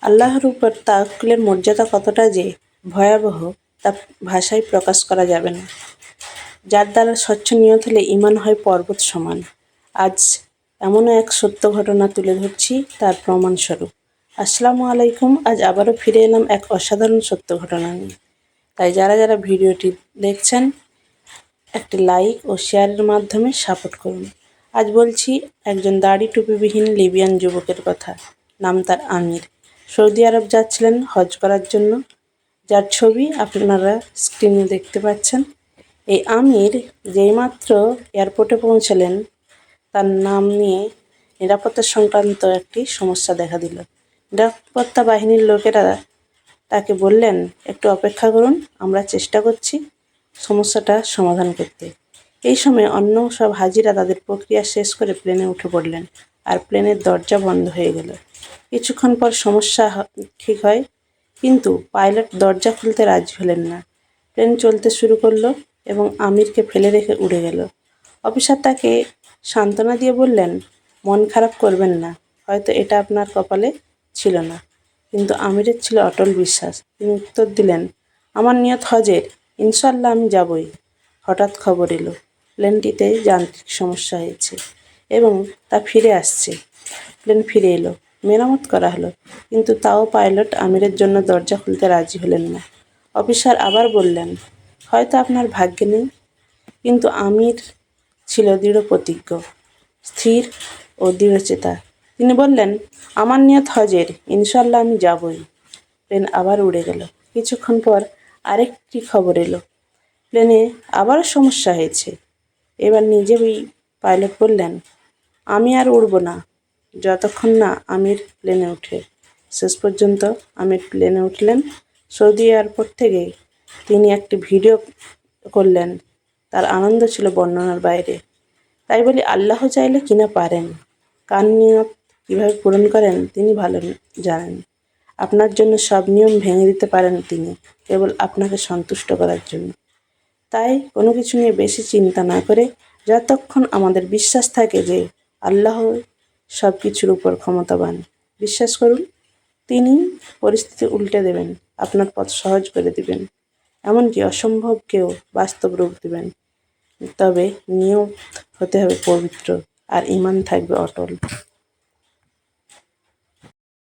আল্লাহর উপর তাওয়াক্কুলের মর্যাদা কতটা যে ভয়াবহ তা ভাষায় প্রকাশ করা যাবে না। যার দ্বারা স্বচ্ছ নিয়ত হলে ঈমান হয় পর্বত সমান। আজ এমন এক সত্য ঘটনা তুলে ধরছি তার প্রমাণস্বরূপ। আসসালামু আলাইকুম। আজ আবারও ফিরে এলাম এক অসাধারণ সত্য ঘটনা নিয়ে। তাই যারা যারা ভিডিওটি দেখছেন একটি লাইক ও শেয়ারের মাধ্যমে সাপোর্ট করুন। আজ বলছি একজন দাড়ি টুপিবিহীন লিবিয়ান যুবকের কথা। নাম তার আমির। সৌদি আরব যাচ্ছিলেন হজ করার জন্য, যার ছবি আপনারা স্ক্রিনে দেখতে পাচ্ছেন। এই আমির যেইমাত্র এয়ারপোর্টে পৌঁছালেন, তার নাম নিয়ে নিরাপত্তা সংক্রান্ত একটি সমস্যা দেখা দিল। নিরাপত্তা বাহিনীর লোকেরা তাকে বললেন, একটু অপেক্ষা করুন, আমরা চেষ্টা করছি সমস্যাটা সমাধান করতে। এই সময় অন্য সব হাজিরা তাদের প্রক্রিয়া শেষ করে প্লেনে উঠে পড়লেন, আর প্লেনের দরজা বন্ধ হয়ে গেল। কিছুক্ষণ পর সমস্যা ঠিক হয়, কিন্তু পাইলট দরজা খুলতে রাজি হলেন না। প্লেন চলতে শুরু করলো এবং আমিরকে ফেলে রেখে উড়ে গেল। অফিসার তাকে সান্ত্বনা দিয়ে বললেন, মন খারাপ করবেন না, হয়তো এটা আপনার কপালে ছিল না। কিন্তু আমিরের ছিল অটল বিশ্বাস। তিনি উত্তর দিলেন, আমার নিয়ত হজের, ইনশাল্লাহ আমি যাবই। হঠাৎ খবর এলো প্লেনটিতে যান্ত্রিক সমস্যা হয়েছে এবং তা ফিরে আসছে। প্লেন ফিরে এলো, মেরামত করা হলো, কিন্তু তাও পাইলট আমিরের জন্য দরজা খুলতে রাজি হলেন না। অফিসার আবার বললেন, হয়তো আপনার ভাগ্যে নেই। কিন্তু আমির ছিল দৃঢ় প্রতিজ্ঞ, স্থির ও দৃঢ়চেতা। তিনি বললেন, আমার নিয়ত হজের, ইনশাল্লাহ আমি যাবই। প্লেন আবার উড়ে গেল। কিছুক্ষণ পর আরেকটি খবর এলো, প্লেনে আবারও সমস্যা হয়েছে। এবার নিজেই পাইলট বললেন, আমি আর উড়ব না যতক্ষণ না আমির প্লেনে ওঠে। শেষ পর্যন্ত আমির প্লেনে উঠলেন। সৌদি এয়ারপোর্ট থেকে তিনি একটি ভিডিও করলেন। তার আনন্দ ছিল বর্ণনার বাইরে। তাই বলি, আল্লাহ চাইলে কিনা পারেন। কার নিয়ত কীভাবে পূরণ করেন তিনি ভালো জানেন। আপনার জন্য সব নিয়ম ভেঙে দিতে পারেন তিনি, কেবল আপনাকে সন্তুষ্ট করার জন্য। তাই কোনো কিছু নিয়ে বেশি চিন্তা না করে, যতক্ষণ আমাদের বিশ্বাস থাকে যে আল্লাহ সব কিছুর উপর ক্ষমতাবান, বিশ্বাস করুন, তিনি পরিস্থিতি উল্টে দেবেন, আপনার পথ সহজ করে দিবেন, এমনকি অসম্ভবকেও বাস্তব রূপ দিবেন। তবে নিয়ত হতে হবে পবিত্র, আর ঈমান থাকবে অটল।